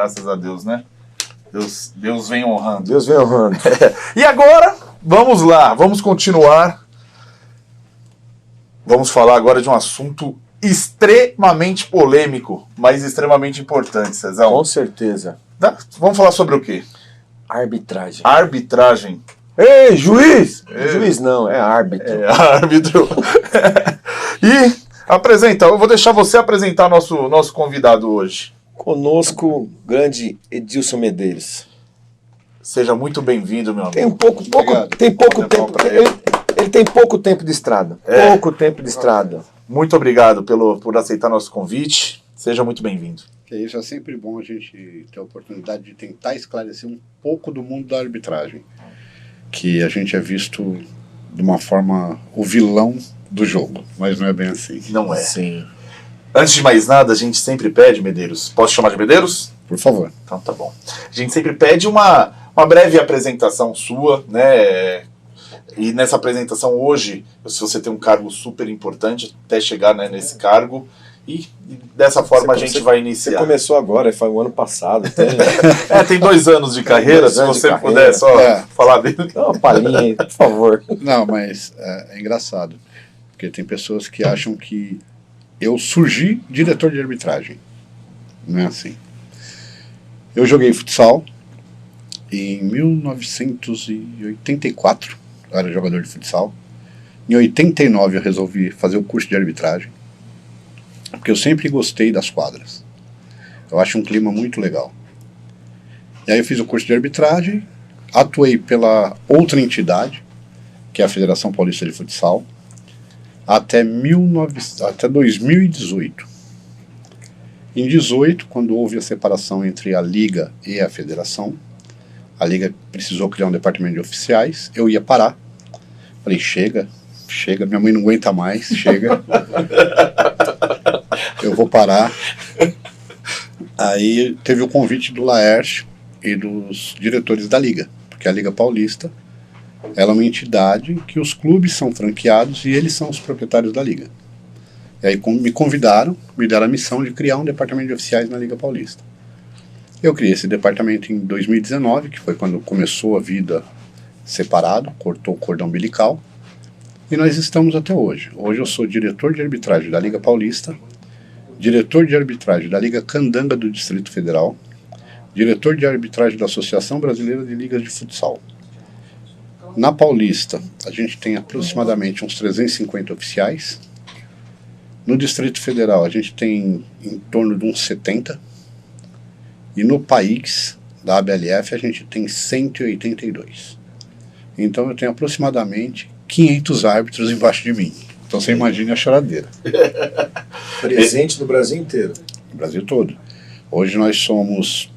graças a Deus, né? Deus vem honrando. Deus vem honrando. E agora, vamos lá, vamos continuar. Vamos falar agora de um assunto extremamente polêmico, mas extremamente importante, Cezão. Com certeza. Vamos falar sobre o quê? Arbitragem. Arbitragem. Ei, juiz! Juiz não, é árbitro. É árbitro. E eu vou deixar você apresentar nosso convidado hoje. Conosco, grande Edilson Medeiros. Seja muito bem-vindo, meu amigo. Tem pouco tempo. Ele tem pouco tempo de estrada. Pouco tempo de estrada. Muito obrigado por aceitar nosso convite. Seja muito bem-vindo. Que isso, é sempre bom a gente ter a oportunidade de tentar esclarecer um pouco do mundo da arbitragem. Que a gente é visto de uma forma o vilão do jogo, mas não é bem assim. Não é. Sim. Antes de mais nada, a gente sempre pede, Medeiros. Posso chamar de Medeiros? Por favor. Então tá bom. A gente sempre pede uma breve apresentação sua, né? E nessa apresentação hoje, se você tem um cargo super importante até chegar, né, nesse cargo, e dessa forma a gente vai iniciar. Você começou agora, foi o ano passado. Tem 2 anos de carreira, se você puder só falar dele. Dá uma palhinha aí, por favor. Não, mas é engraçado, porque tem pessoas que acham que eu surgi diretor de arbitragem. Não é assim. Eu joguei futsal em 1984, eu era jogador de futsal. Em 89 eu resolvi fazer o curso de arbitragem, porque eu sempre gostei das quadras. Eu acho um clima muito legal. E aí eu fiz o curso de arbitragem, atuei pela outra entidade, que é a Federação Paulista de Futsal, até 2018. Em 2018, quando houve a separação entre a Liga e a Federação, a Liga precisou criar um departamento de oficiais, eu ia parar. Falei, chega, minha mãe não aguenta mais, chega. Eu vou parar. Aí teve o convite do Laércio e dos diretores da Liga, porque a Liga Paulista ela é uma entidade que os clubes são franqueados e eles são os proprietários da Liga. E aí me convidaram, me deram a missão de criar um departamento de oficiais na Liga Paulista. Eu criei esse departamento em 2019, que foi quando começou a vida separado, cortou o cordão umbilical, e nós estamos até hoje. Hoje eu sou diretor de arbitragem da Liga Paulista, diretor de arbitragem da Liga Candanga do Distrito Federal, diretor de arbitragem da Associação Brasileira de Ligas de Futsal. Na Paulista, a gente tem aproximadamente uns 350 oficiais. No Distrito Federal, a gente tem em torno de uns 70. E no país, da ABLF, a gente tem 182. Então eu tenho aproximadamente 500 árbitros embaixo de mim. Então você imagine a choradeira. Presente no Brasil inteiro. No Brasil todo. Hoje nós somos,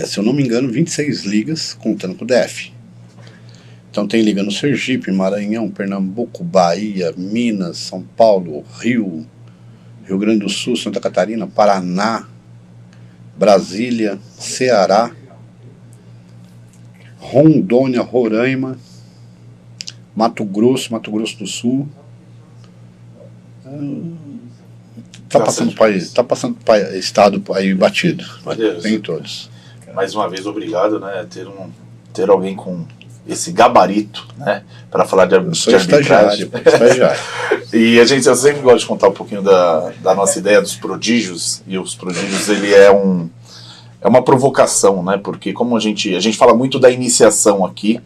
se eu não me engano, 26 ligas, contando com o DF. Então tem liga no Sergipe, Maranhão, Pernambuco, Bahia, Minas, São Paulo, Rio Grande do Sul, Santa Catarina, Paraná, Brasília, Ceará, Rondônia, Roraima, Mato Grosso do Sul. Tá passando estado aí batido. Tem todos. Mais uma vez, obrigado, né? Ter alguém com esse gabarito, né, para falar de arbitragem. Estagiário. E eu sempre gosto de contar um pouquinho da nossa ideia dos prodígios, e os prodígios, ele é uma provocação, né, porque como a gente fala muito da iniciação aqui,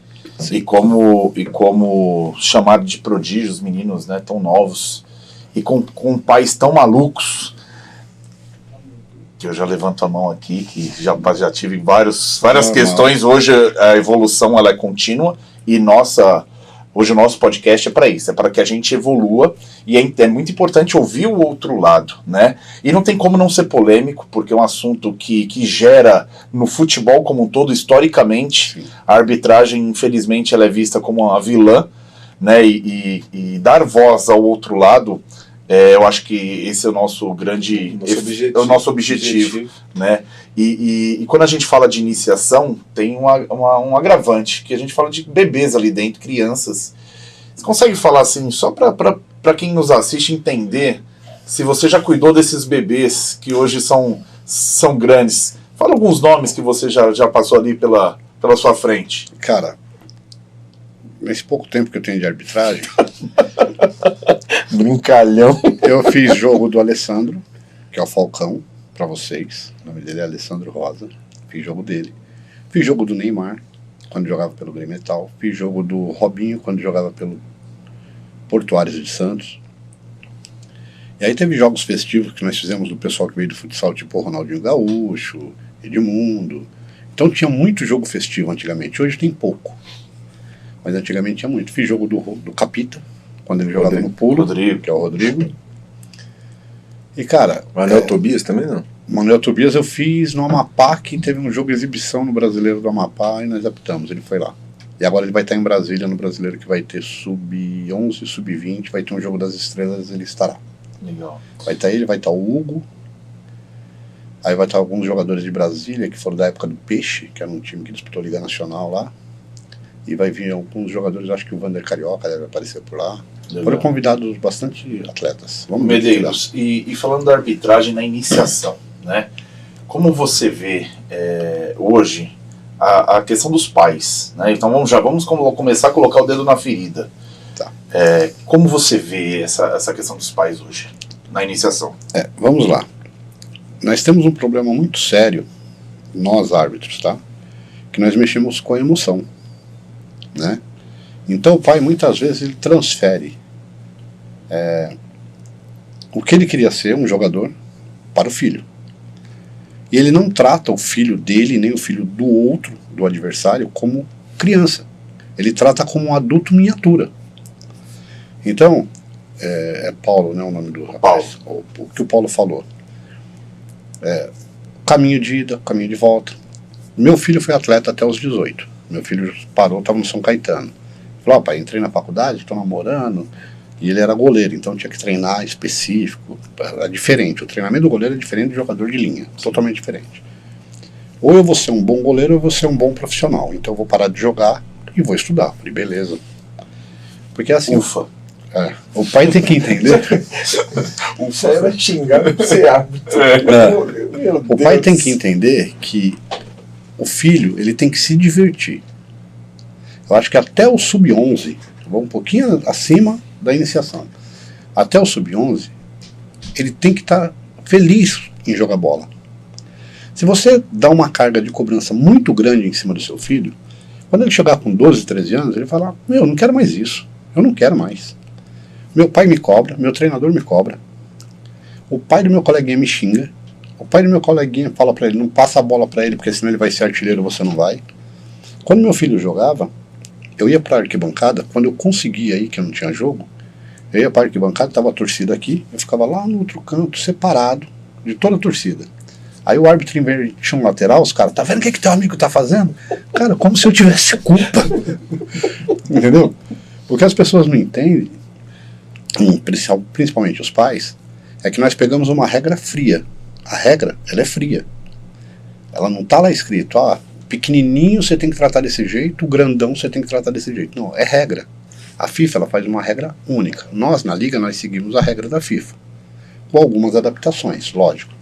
e como chamar de prodígios meninos, né, tão novos, e com pais tão malucos, que eu já levanto a mão aqui, que já tive várias questões. Hoje a evolução ela é contínua e hoje o nosso podcast é para isso, é para que a gente evolua, e é muito importante ouvir o outro lado, né? E não tem como não ser polêmico, porque é um assunto que gera no futebol como um todo, historicamente. Sim. A arbitragem, infelizmente, ela é vista como uma vilã, né? E dar voz ao outro lado, eu acho que esse é o nosso nosso objetivo, né? E quando a gente fala de iniciação, tem um agravante, que a gente fala de bebês ali dentro, crianças. Você consegue falar assim, só para quem nos assiste entender, se você já cuidou desses bebês que hoje são grandes, Fala alguns nomes que você já passou ali pela sua frente. Cara, nesse pouco tempo que eu tenho de arbitragem, Brincalhão. eu fiz jogo do Alessandro, que é o Falcão, pra vocês. O nome dele é Alessandro Rosa. Fiz jogo dele. Fiz jogo do Neymar, quando jogava pelo Grêmio Metal. Fiz jogo do Robinho, quando jogava pelo Portuários de Santos. E aí teve jogos festivos que nós fizemos do pessoal que veio do futsal, tipo o Ronaldinho Gaúcho, Edmundo. Então tinha muito jogo festivo antigamente. Hoje tem pouco. Mas antigamente tinha muito. Fiz jogo do Capita, quando ele jogava no pulo, Rodrigo. que é o Rodrigo. E cara... Manuel Tobias também não? Manuel Tobias eu fiz no Amapá, que teve um jogo de exibição no Brasileiro do Amapá, e nós apitamos, ele foi lá. E agora ele vai estar em Brasília, no Brasileiro, que vai ter sub-11, sub-20, vai ter um jogo das estrelas, ele estará. Legal. Vai estar ele, vai estar o Hugo, aí vai estar alguns jogadores de Brasília, que foram da época do Peixe, que era um time que disputou a Liga Nacional lá, e vai vir alguns jogadores, acho que o Vander Carioca deve aparecer por lá. Legal. Foram convidados bastante atletas. Vamos ver. Medeiros, e falando da arbitragem na iniciação, né? Como você vê hoje a questão dos pais, né? Então vamos começar a colocar o dedo na ferida. Tá. Como você vê essa questão dos pais hoje, na iniciação? Vamos lá. Nós temos um problema muito sério, nós árbitros, tá? Que nós mexemos com a emoção, né? Então o pai muitas vezes ele transfere o que ele queria ser, um jogador, para o filho. E ele não trata o filho dele, nem o filho do outro, do adversário, como criança. Ele trata como um adulto miniatura. Então, Paulo, né, o nome do rapaz, o que o Paulo falou. Caminho de ida, caminho de volta. Meu filho foi atleta até os 18. Meu filho parou, estava no São Caetano. Falou, pai, entrei na faculdade, estou namorando. E ele era goleiro, então tinha que treinar específico. Era diferente. O treinamento do goleiro é diferente do jogador de linha. Totalmente diferente. Ou eu vou ser um bom goleiro ou eu vou ser um bom profissional. Então eu vou parar de jogar e vou estudar. Falei, beleza. Porque assim... Ufa. O pai tem que entender... Isso aí vai xingar pra ser árbitro. O pai tem que entender que o filho, ele tem que se divertir. Eu acho que até o sub-11, vou um pouquinho acima da iniciação, até o sub-11, ele tem que estar feliz em jogar bola. Se você dá uma carga de cobrança muito grande em cima do seu filho, quando ele chegar com 12, 13 anos, ele fala, eu não quero mais isso, eu não quero mais. Meu pai me cobra, meu treinador me cobra, o pai do meu coleguinha me xinga, o pai do meu coleguinha fala pra ele, não passa a bola pra ele, porque senão ele vai ser artilheiro, você não vai. Quando meu filho jogava, eu ia pra arquibancada, quando eu conseguia ir, que eu não tinha jogo, eu ia pra arquibancada, tava a torcida aqui, eu ficava lá no outro canto, separado de toda a torcida. Aí o árbitro tinha um lateral, os caras, tá vendo o que teu amigo tá fazendo? Cara, como se eu tivesse culpa. Entendeu? Porque as pessoas não entendem, principalmente os pais, é que nós pegamos uma regra fria. A regra, ela é fria. Ela não tá lá escrito, pequenininho você tem que tratar desse jeito, o grandão você tem que tratar desse jeito. Não, é regra. A FIFA ela faz uma regra única. Nós, na Liga, nós seguimos a regra da FIFA. Com algumas adaptações, lógico.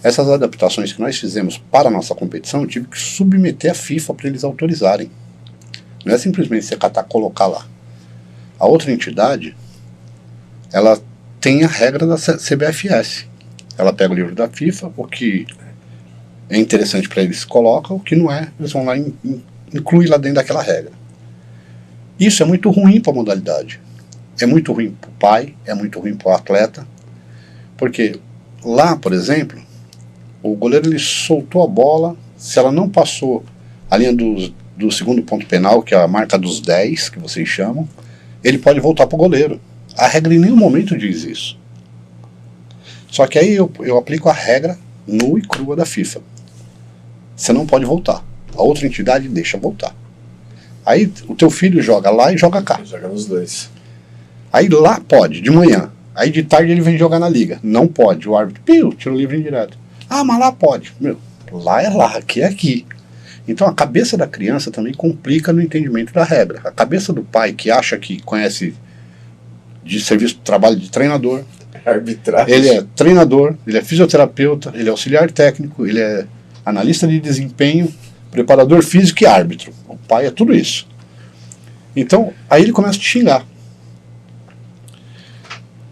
Essas adaptações que nós fizemos para a nossa competição, eu tive que submeter a FIFA para eles autorizarem. Não é simplesmente você catar e colocar lá. A outra entidade, ela tem a regra da CBFS. Ela pega o livro da FIFA, o que é interessante para eles colocam, o que não é, eles vão lá e incluem lá dentro daquela regra. Isso é muito ruim para a modalidade. É muito ruim para o pai, é muito ruim para o atleta, porque lá, por exemplo, o goleiro ele soltou a bola, se ela não passou a linha do segundo ponto penal, que é a marca dos 10, que vocês chamam, ele pode voltar para o goleiro. A regra em nenhum momento diz isso. Só que aí eu aplico a regra nua e crua da FIFA. Você não pode voltar. A outra entidade deixa voltar. Aí o teu filho joga lá e joga cá. Joga nos dois. Aí lá pode, de manhã. Aí de tarde ele vem jogar na liga. Não pode. O árbitro, tira o livre indireto. Mas lá pode. Lá é lá, aqui é aqui. Então a cabeça da criança também complica no entendimento da regra. A cabeça do pai que acha que conhece de serviço de trabalho de treinador. Arbitragem. Ele é treinador, ele é fisioterapeuta, ele é auxiliar técnico, ele é analista de desempenho, preparador físico e árbitro. O pai é tudo isso. Então, aí ele começa a te xingar.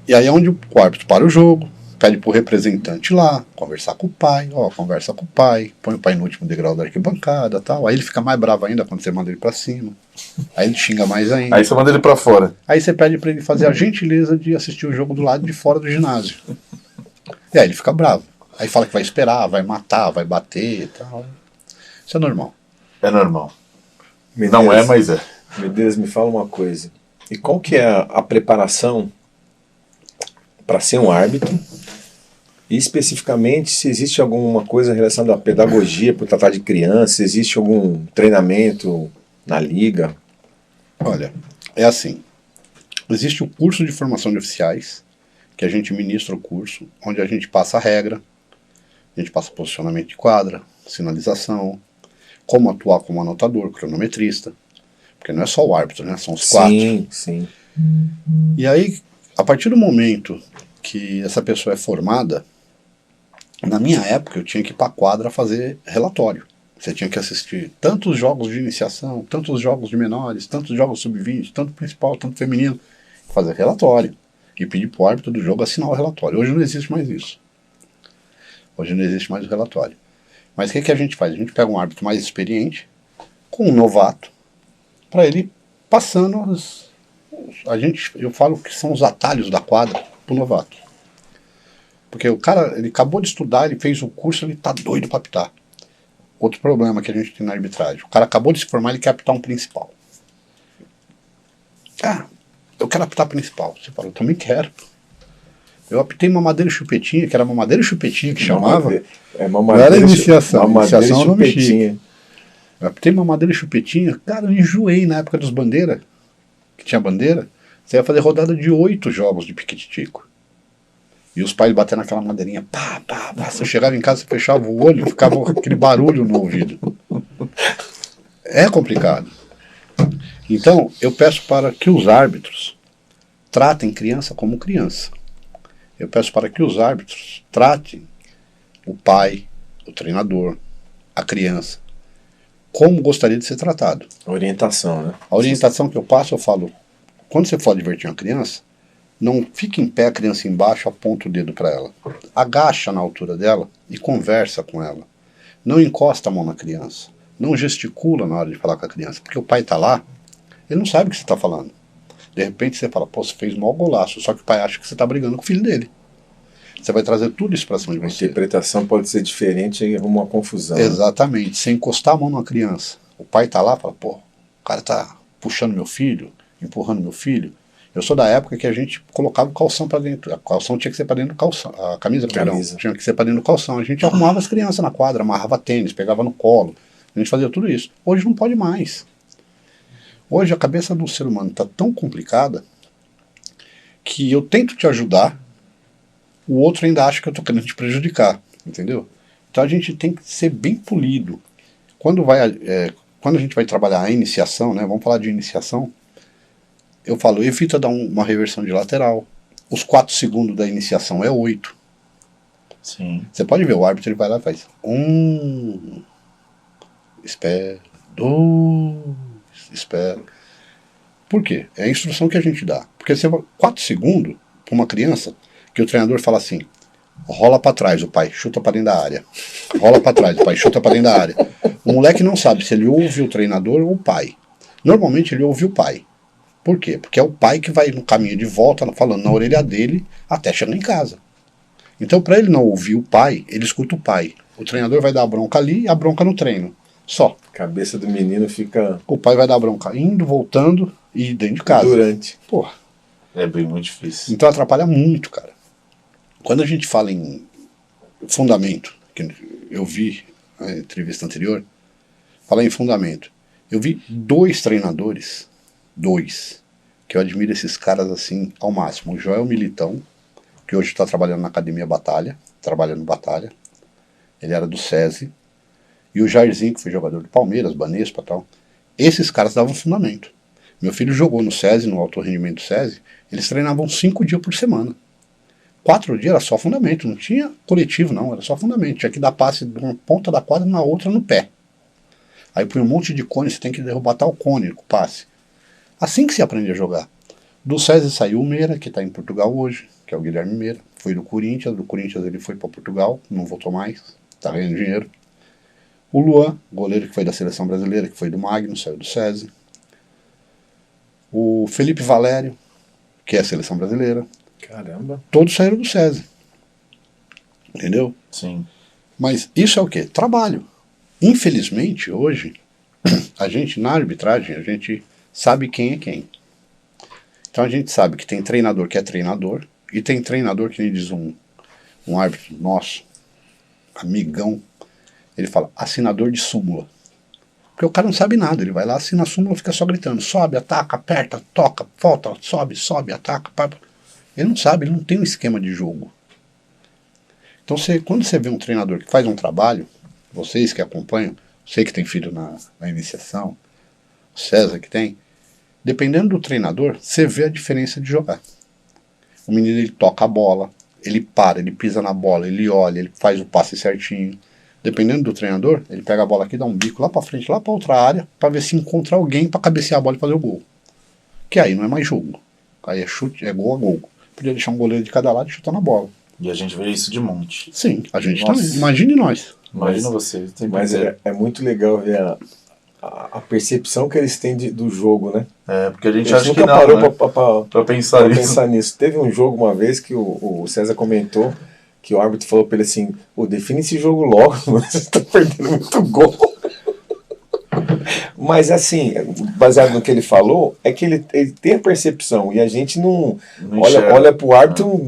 E aí é onde o árbitro para o jogo, pede pro representante lá, conversar com o pai, conversa com o pai, põe o pai no último degrau da arquibancada, tal. Aí ele fica mais bravo ainda quando você manda ele pra cima. Aí ele xinga mais ainda. Aí você manda ele pra fora. Aí você pede pra ele fazer a gentileza de assistir o jogo do lado de fora do ginásio. E aí ele fica bravo. Aí fala que vai esperar, vai matar, vai bater e tal. Isso é normal. É normal. Medeiros, Não é, mas é. Medeiros, me fala uma coisa. E qual que é a preparação para ser um árbitro? E especificamente, se existe alguma coisa relacionada à pedagogia para tratar de criança, se existe algum treinamento na liga? Olha, é assim. Existe o curso de formação de oficiais, que a gente ministra o curso, onde a gente passa a regra, a gente passa posicionamento de quadra, sinalização, como atuar como anotador, cronometrista, porque não é só o árbitro, né? São os quatro. Sim, sim. E aí, a partir do momento que essa pessoa é formada, na minha época eu tinha que ir para a quadra fazer relatório. Você tinha que assistir tantos jogos de iniciação, tantos jogos de menores, tantos jogos sub-20, tanto principal, tanto feminino, fazer relatório e pedir para o árbitro do jogo assinar o relatório. Hoje não existe mais isso. Hoje não existe mais o relatório. Mas o que a gente faz? A gente pega um árbitro mais experiente, com um novato, para ele passando eu falo que são os atalhos da quadra para o novato. Porque o cara, ele acabou de estudar, ele fez o curso, ele tá doido para apitar. Outro problema que a gente tem na arbitragem. O cara acabou de se formar, ele quer apitar um principal. Eu quero apitar principal. Você fala, eu também quero. Eu apitei mamadeira e chupetinha, que era mamadeira e chupetinha que chamava. Não era iniciação. Iniciação não mexia. Eu apitei mamadeira e chupetinha. Cara, eu enjoei na época dos bandeira, que tinha bandeira. Você ia fazer rodada de 8 jogos de piquete-tico. E os pais batendo naquela madeirinha. Pá, pá, pá. Você chegava em casa, você fechava o olho, ficava aquele barulho no ouvido. É complicado. Então, eu peço para que os árbitros tratem criança como criança. Eu peço para que os árbitros tratem o pai, o treinador, a criança, como gostaria de ser tratado. Orientação, né? A orientação que eu passo, eu falo, quando você for divertir uma criança, não fique em pé a criança embaixo, aponta o dedo para ela. Agacha na altura dela e conversa com ela. Não encosta a mão na criança. Não gesticula na hora de falar com a criança, porque o pai está lá, ele não sabe o que você está falando. De repente você fala, pô, você fez mau golaço, só que o pai acha que você está brigando com o filho dele. Você vai trazer tudo isso para cima de você. A interpretação pode ser diferente e arruma uma confusão. Exatamente. Você encostar a mão numa criança, o pai está lá e fala, pô, o cara está puxando meu filho, empurrando meu filho. Eu sou da época que a gente colocava o calção para dentro. A calção tinha que ser para dentro do calção. A camisa. Perdão, tinha que ser para dentro do calção. A gente arrumava as crianças na quadra, amarrava tênis, pegava no colo. A gente fazia tudo isso. Hoje não pode mais. Hoje a cabeça do ser humano está tão complicada que eu tento te ajudar, o outro ainda acha que eu estou querendo te prejudicar, entendeu? Então a gente tem que ser bem polido. Quando a gente vai trabalhar a iniciação, né, vamos falar de iniciação, eu falo, evita dar uma reversão de lateral. Os 4 segundos da iniciação é 8. Sim. Você pode ver, o árbitro ele vai lá e faz 1, espera, 2, espera. Por quê? É a instrução que a gente dá. Porque você 4 segundos para uma criança, que o treinador fala assim, rola para trás, o pai chuta para dentro da área. Rola para trás, o pai chuta para dentro da área. O moleque não sabe se ele ouve o treinador ou o pai. Normalmente ele ouve o pai. Por quê? Porque é o pai que vai no caminho de volta, falando na orelha dele, até chegar em casa. Então, para ele não ouvir o pai, ele escuta o pai. O treinador vai dar a bronca ali e a bronca no treino. Só. A cabeça do menino fica... O pai vai dar a bronca indo, voltando e dentro de casa. Durante. Porra. É bem muito difícil. Então atrapalha muito, cara. Quando a gente fala em fundamento, que eu vi na entrevista anterior, falar em fundamento. Eu vi 2 treinadores, 2, que eu admiro esses caras assim ao máximo. O Joel Militão, que hoje está trabalhando na Academia Batalha, trabalhando Batalha. Ele era do SESI. E o Jairzinho, que foi jogador do Palmeiras, Banespa e tal. Esses caras davam fundamento. Meu filho jogou no SESI, no alto rendimento do SESI, eles treinavam 5 dias por semana. 4 dias era só fundamento, não tinha coletivo não, era só fundamento. Tinha que dar passe de uma ponta da quadra na outra no pé. Aí põe um monte de cone, você tem que derrubar tal cone com passe. Assim que se aprende a jogar. Do César saiu o Meira, que está em Portugal hoje, que é o Guilherme Meira. Foi do Corinthians ele foi para Portugal, não voltou mais, está ganhando dinheiro. O Luan, goleiro que foi da seleção brasileira, que foi do Magno, saiu do César. O Felipe Valério, que é a seleção brasileira. Caramba. Todos saíram do César. Entendeu? Sim. Mas isso é o quê? Trabalho. Infelizmente, hoje, a gente, na arbitragem, a gente sabe quem é quem. Então a gente sabe que tem treinador que é treinador, e tem treinador que nem diz um árbitro nosso, amigão, ele fala, assinador de súmula. Porque o cara não sabe nada, ele vai lá, assina a súmula e fica só gritando, sobe, ataca, aperta, toca, volta, sobe, ataca, pá. Ele não sabe, ele não tem um esquema de jogo. Então quando você vê um treinador que faz um trabalho, vocês que acompanham, você que tem filho na iniciação, o César que tem, dependendo do treinador, você vê a diferença de jogar. O menino, ele toca a bola, ele para, ele pisa na bola, ele olha, ele faz o passe certinho. Dependendo do treinador, ele pega a bola aqui, dá um bico lá pra frente, lá pra outra área, pra ver se encontra alguém pra cabecear a bola e fazer o gol. Que aí não é mais jogo. Aí é chute, é gol a gol. Podia deixar um goleiro de cada lado e chutar na bola. E a gente vê isso de monte. Sim, a gente Nossa. também. Imagine nós. Imagina você. Mas é muito legal ver a percepção que eles têm do jogo, né? Porque a gente Eles acha que nunca não, parou né? pra pensar nisso. pensar nisso. Teve um jogo uma vez que o César comentou que o árbitro falou pra ele assim, define esse jogo logo, você tá perdendo muito gol. Mas assim, baseado no que ele falou, é que ele tem a percepção e a gente não olha pro árbitro,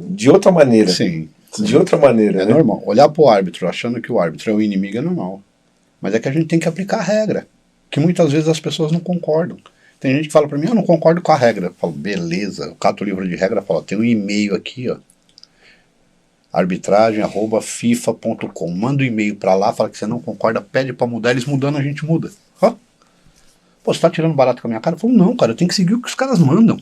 de outra maneira. Sim. De outra maneira, É né? normal. Olhar pro árbitro achando que o árbitro é o inimigo é normal. Mas é que a gente tem que aplicar a regra. Que muitas vezes as pessoas não concordam. Tem gente que fala pra mim, eu não concordo com a regra. Eu falo, beleza. Eu cato o livro de regra e falo, tem um e-mail aqui, ó. arbitragem@fifa.com. Manda um e-mail pra lá, fala que você não concorda, pede pra mudar, eles mudando, a gente muda. Ó. Pô, você tá tirando barato com a minha cara? Eu falo, não, cara, eu tenho que seguir o que os caras mandam.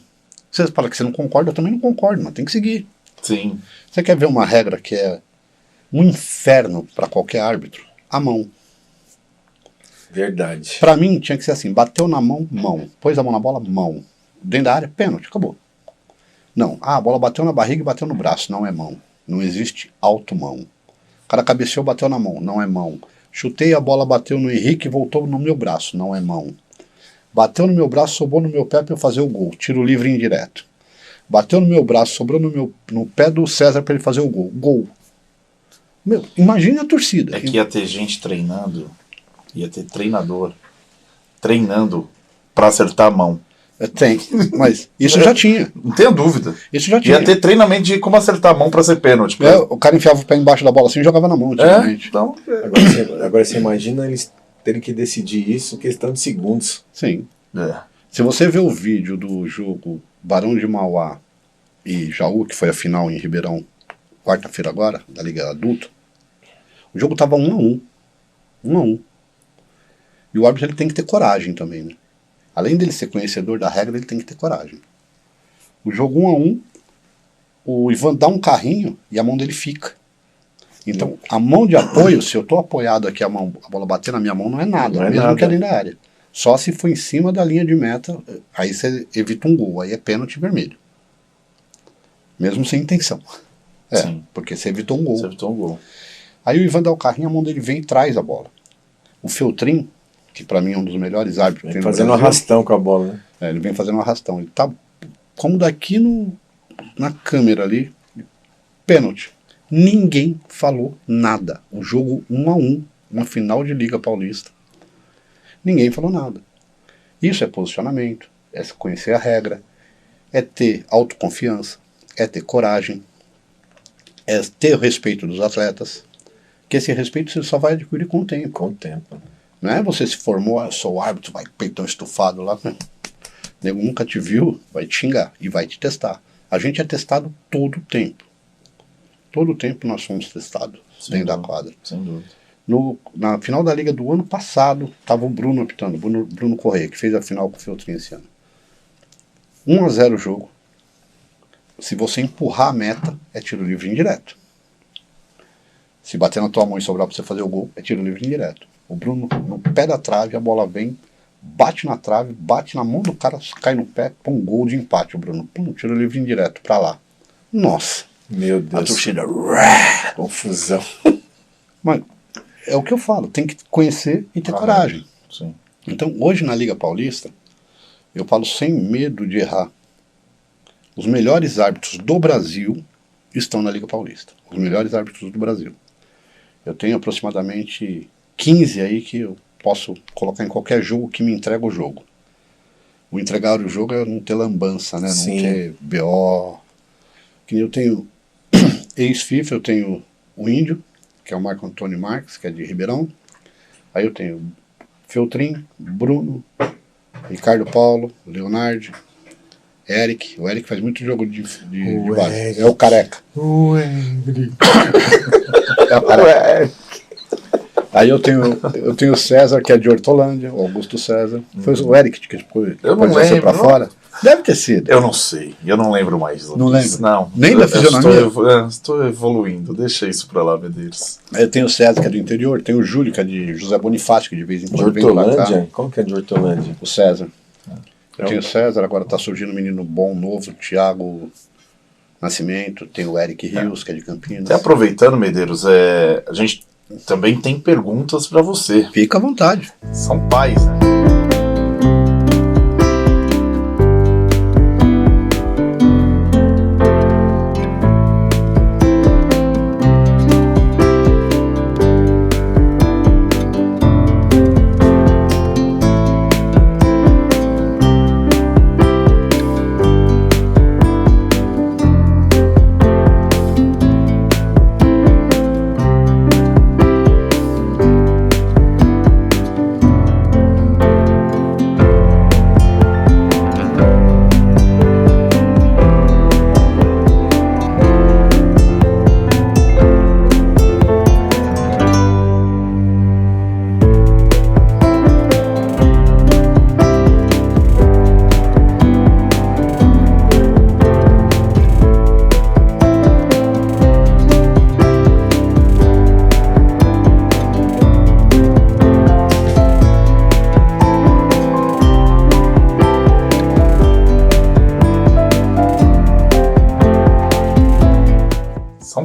Você fala que você não concorda, eu também não concordo, mas tem que seguir. Sim. Você quer ver uma regra que é um inferno pra qualquer árbitro? A mão. Verdade. Pra mim tinha que ser assim, bateu na mão, mão. Pôs a mão na bola, mão. Dentro da área, pênalti, acabou. Não, a bola bateu na barriga e bateu no braço, não é mão. Não existe auto-mão. O cara cabeceou, bateu na mão, não é mão. Chutei, a bola bateu no Henrique e voltou no meu braço, não é mão. Bateu no meu braço, sobrou no meu pé para eu fazer o gol, tiro livre indireto. Bateu no meu braço, sobrou no pé do César para ele fazer o gol. Gol. Meu, imagine a torcida. É que ia ter gente treinando, ia ter treinador treinando pra acertar a mão. Tem, mas isso já tinha. Não tenha dúvida. Isso já tinha. Ia ter treinamento de como acertar a mão pra ser pênalti. O cara enfiava o pé embaixo da bola assim e jogava na mão, antigamente. Então, Agora você imagina eles terem que decidir isso em questão de segundos. Sim. é. Se você vê o vídeo do jogo Barão de Mauá e Jaú, que foi a final em Ribeirão, quarta-feira agora, da Liga Adulta, o jogo tava 1-1. 1-1. E o árbitro ele tem que ter coragem também, né? Além dele ser conhecedor da regra, ele tem que ter coragem. O jogo 1-1, o Ivan dá um carrinho e a mão dele fica. Então, a mão de apoio, se eu tô apoiado aqui, a bola bater na minha mão, não é nada, Não é mesmo nada. que é dentro da área. Só se for em cima da linha de meta, aí você evita um gol, aí é pênalti vermelho. Mesmo sem intenção. Sim. Porque você evitou um gol. Você evitou um gol. Aí o Ivan dá o carrinho, a mão dele vem e traz a bola. O Feltrin, que pra mim é um dos melhores árbitros que tem no Fazendo um Brasil, arrastão com a bola, né? ele vem fazendo um arrastão. Ele tá como daqui na câmera ali, pênalti. Ninguém falou nada. O jogo 1-1, uma final de Liga Paulista. Ninguém falou nada. Isso é posicionamento, é conhecer a regra, é ter autoconfiança, é ter coragem, é ter o respeito dos atletas. Que esse respeito você só vai adquirir com o tempo. Com o tempo. Não é você se formou, eu sou árbitro, vai com o peitão estufado lá. O nego nunca te viu, vai te xingar e vai te testar. A gente é testado todo o tempo. Todo o tempo nós somos testados dentro da quadra. Sem dúvida. Na final da Liga do ano passado, estava o Bruno apitando, Bruno Correia, que fez a final com o Feltrin esse ano. 1-0 o jogo. se você empurrar a meta, é tiro livre indireto. Se bater na tua mão e sobrar para você fazer o gol, é tiro livre indireto. O Bruno, no pé da trave, a bola vem, bate na trave, bate na mão do cara, cai no pé, põe um gol de empate. O Bruno, tiro livre indireto para lá. Nossa. Meu Deus. A torcida, confusão. Mas é o que eu falo, tem que conhecer e ter coragem. Sim. Então, hoje na Liga Paulista, eu falo sem medo de errar. Os melhores árbitros do Brasil estão na Liga Paulista. Os melhores árbitros do Brasil. Eu tenho aproximadamente 15 aí que eu posso colocar em qualquer jogo que me entrega o jogo. O entregar o jogo é não ter lambança, né? Não ter BO. Que eu tenho ex-FIFA, eu tenho o Índio, que é o Marco Antônio Marques, que é de Ribeirão. Aí eu tenho Feltrin, Bruno, Ricardo Paulo, Leonardo, Eric. O Eric faz muito jogo de base. É o careca. O Eric. É o careca. Aí eu tenho o César, que é de Hortolândia, o Augusto César. Foi o Eric que depois você pra fora. Deve ter sido. Eu não sei, eu não lembro mais. Não lembro? Não. Nem da fisionomia? Estou evoluindo, deixa isso pra lá, Medeiros. Eu tenho o César, que é do interior, tem o Júlio, que é de José Bonifácio, que de vez em quando vem pra cá. Como que é de Hortolândia? O César. Eu tenho o César, agora tá surgindo um menino bom, novo, Thiago Nascimento, tem o Eric Rios, que é de Campinas. Até aproveitando, Medeiros, a gente também tem perguntas pra você. Fica à vontade. São pais, né?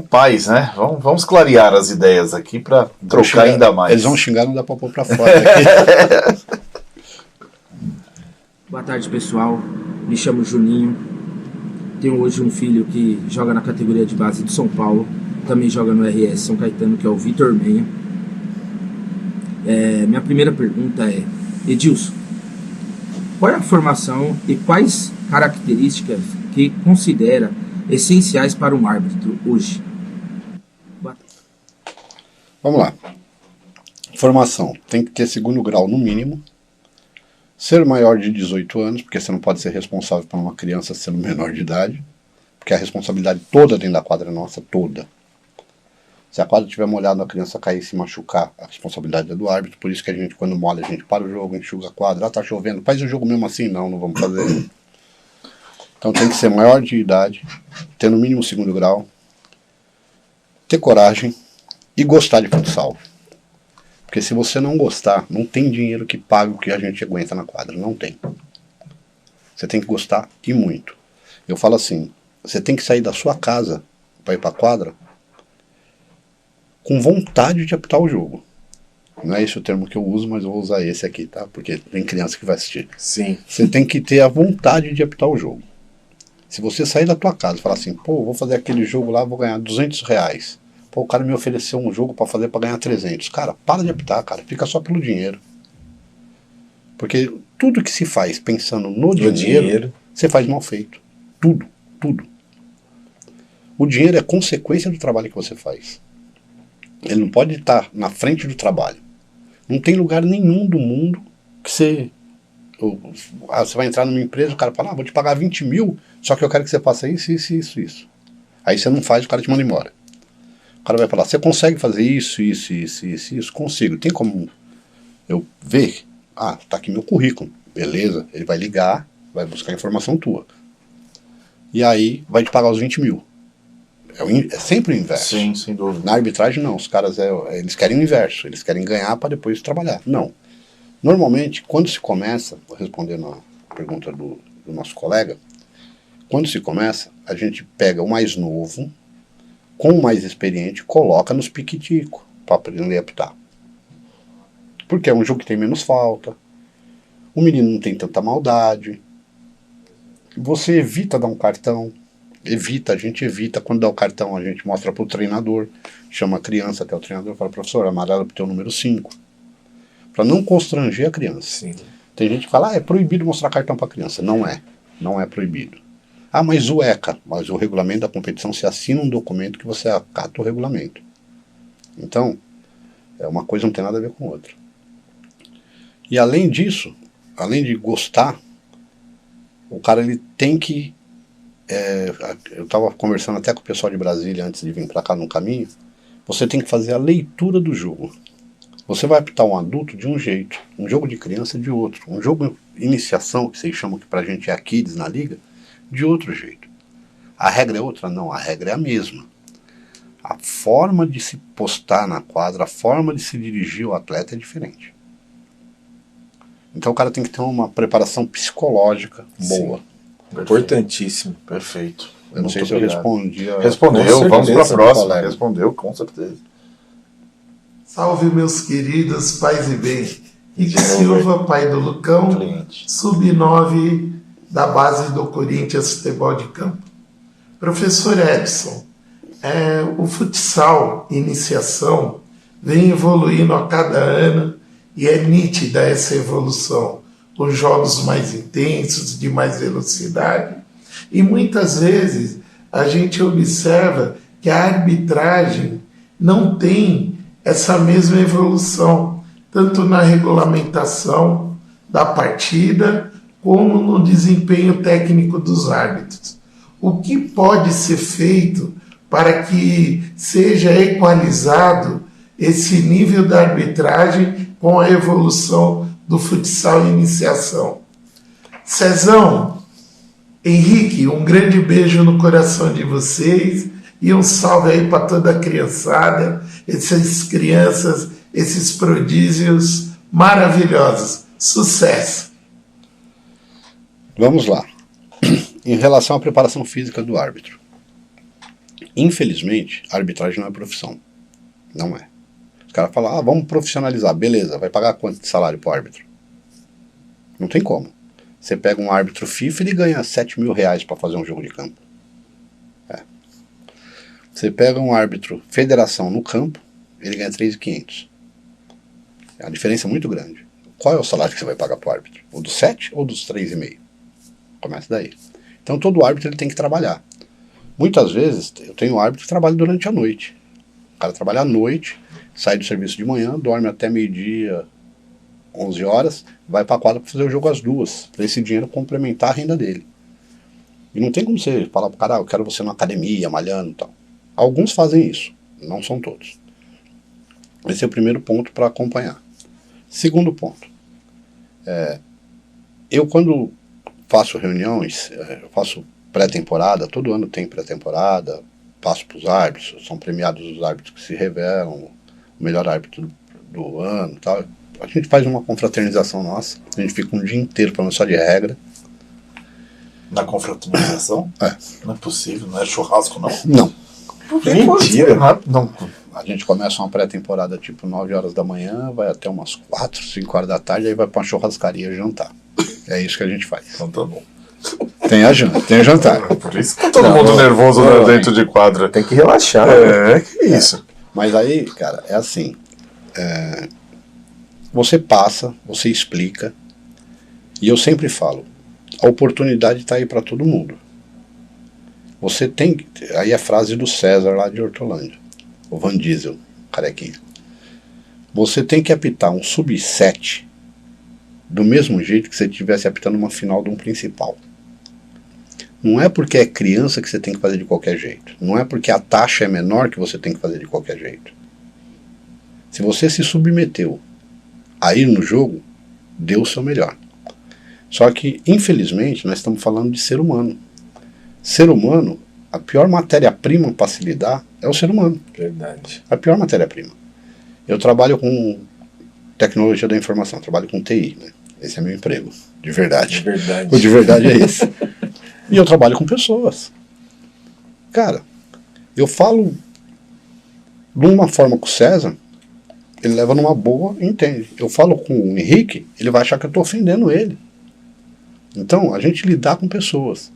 Pais, né? Vamos clarear as ideias aqui para trocar ainda mais. Eles vão xingar, não dá para pôr para fora. Boa tarde, pessoal. Me chamo Juninho. Tenho hoje um filho que joga na categoria de base do São Paulo. Também joga no RS São Caetano, que é o Vitor Menha. Minha primeira pergunta é: Edilson, qual é a formação e quais características que considera essenciais para um árbitro hoje? Vamos lá. Formação. Tem que ter segundo grau no mínimo. Ser maior de 18 anos, porque você não pode ser responsável por uma criança sendo menor de idade. Porque a responsabilidade toda dentro da quadra é nossa, toda. Se a quadra estiver molhada, a criança cair e se machucar, a responsabilidade é do árbitro. Por isso que a gente, quando molha, a gente para o jogo, enxuga a quadra. Ah, tá chovendo, faz o jogo mesmo assim? Não vamos fazer. Então tem que ser maior de idade, ter no mínimo segundo grau, ter coragem e gostar de futsal. Porque se você não gostar, não tem dinheiro que pague o que a gente aguenta na quadra. Não tem. Você tem que gostar e muito. Eu falo assim, você tem que sair da sua casa para ir para a quadra com vontade de apitar o jogo. Não é esse o termo que eu uso, mas eu vou usar esse aqui, tá? Porque tem criança que vai assistir. Sim. Você tem que ter a vontade de apitar o jogo. Se você sair da tua casa e falar assim, pô, vou fazer aquele jogo lá, vou ganhar R$200. Pô, o cara me ofereceu um jogo para fazer para ganhar 300. Cara, para de apitar, cara. Fica só pelo dinheiro. Porque tudo que se faz pensando no dinheiro, você faz mal feito. Tudo. O dinheiro é consequência do trabalho que você faz. Ele não pode estar na frente do trabalho. Não tem lugar nenhum do mundo que você vai entrar numa empresa, o cara fala, vou te pagar 20 mil, só que eu quero que você faça isso. Aí você não faz, o cara te manda embora. O cara vai falar, você consegue fazer isso? Consigo. Tem como eu ver? Tá aqui meu currículo. Beleza, ele vai ligar, vai buscar a informação tua. e aí vai te pagar os 20 mil. É sempre o inverso. Sim, sem dúvida. Na arbitragem não, os caras eles querem o inverso, eles querem ganhar para depois trabalhar. Não. Normalmente, quando se começa, vou responder na pergunta do nosso colega, quando se começa, a gente pega o mais novo, com o mais experiente, coloca nos piquiticos para aprender a apitar. Porque é um jogo que tem menos falta, o menino não tem tanta maldade, você evita dar um cartão, a gente evita, quando dá o cartão a gente mostra para o treinador, chama a criança até o treinador e fala, professor, amarelo para o teu número 5, para não constranger a criança. Sim. Tem gente que fala, é proibido mostrar cartão para criança. Não é proibido. Ah, mas o ECA, mas o regulamento da competição, você assina um documento que você acata o regulamento. Então, uma coisa não tem nada a ver com outra. E além disso, além de gostar, o cara ele tem que... eu estava conversando até com o pessoal de Brasília antes de vir para cá no caminho, você tem que fazer a leitura do jogo. Você vai apitar um adulto de um jeito, um jogo de criança de outro, um jogo iniciação, que vocês chamam que pra gente é a Kids na liga, de outro jeito. A regra é outra? Não, a regra é a mesma. A forma de se postar na quadra, a forma de se dirigir o atleta é diferente. Então o cara tem que ter uma preparação psicológica boa. Importantíssimo. Perfeito. Eu não sei se eu respondi. Respondeu, vamos para a próxima. colega. Respondeu, com certeza. Salve, meus queridos, paz e bem. Rick Silva, pai do Lucão, Cliente. sub-9 da base do Corinthians Futebol de Campo. Professor Edson, o futsal, iniciação, vem evoluindo a cada ano e é nítida essa evolução, com jogos mais intensos, de mais velocidade. E muitas vezes a gente observa que a arbitragem não tem essa mesma evolução, tanto na regulamentação da partida, como no desempenho técnico dos árbitros. O que pode ser feito para que seja equalizado esse nível da arbitragem com a evolução do futsal e iniciação? Cezão, Henrique, um grande beijo no coração de vocês e um salve aí para toda a criançada, essas crianças, esses prodígios maravilhosos. Sucesso! Vamos lá. Em relação à preparação física do árbitro. Infelizmente, a arbitragem não é profissão. Não é. Os caras falam, vamos profissionalizar. Beleza, vai pagar quanto de salário pro árbitro? Não tem como. Você pega um árbitro FIFA e ele ganha 7 mil reais para fazer um jogo de campo. Você pega um árbitro federação no campo, ele ganha 3.500. A diferença é muito grande. Qual é o salário que você vai pagar pro árbitro? O dos 7 ou dos 3,5? Começa daí. Então todo árbitro ele tem que trabalhar. Muitas vezes eu tenho árbitro que trabalha durante a noite. O cara trabalha à noite, sai do serviço de manhã, dorme até meio-dia, 11 horas, vai para a quadra para fazer o jogo às 2, para esse dinheiro complementar a renda dele. E não tem como você falar pro cara, eu quero você na academia, malhando e tal. Alguns fazem isso, não são todos. Esse é o primeiro ponto para acompanhar. Segundo ponto. Eu quando faço reuniões, eu faço pré-temporada, todo ano tem pré-temporada, passo para os árbitros, são premiados os árbitros que se revelam, o melhor árbitro do ano e tal. A gente faz uma confraternização nossa, a gente fica um dia inteiro falando só de regra. Na confraternização? Não é possível, não é churrasco, não? Não. Mentira. Não. A gente começa uma pré-temporada tipo 9 horas da manhã, vai até umas 4, 5 horas da tarde, aí vai pra uma churrascaria jantar. É isso que a gente faz. Então tá bom. Tem a janta, tem o jantar. Por isso que tá todo mundo nervoso dentro de quadra. Tem que relaxar. Que isso. Mas aí, cara, é assim. Você passa, você explica, e eu sempre falo, a oportunidade está aí para todo mundo. Você tem, aí a frase do César lá de Hortolândia, o Van Diesel, carequinha. Você tem que apitar um sub-7 do mesmo jeito que você estivesse apitando uma final de um principal. Não é porque é criança que você tem que fazer de qualquer jeito. Não é porque a taxa é menor que você tem que fazer de qualquer jeito. Se você se submeteu a ir no jogo, dê o seu melhor. Só que, infelizmente, nós estamos falando de ser humano. Ser humano, a pior matéria-prima para se lidar é o ser humano. Verdade. A pior matéria-prima. Eu trabalho com tecnologia da informação, trabalho com TI, né? Esse é meu emprego, de verdade. De verdade. O de verdade é esse. E eu trabalho com pessoas. Cara, eu falo de uma forma com o César, ele leva numa boa e entende. Eu falo com o Henrique, ele vai achar que eu estou ofendendo ele. Então, a gente lidar com pessoas.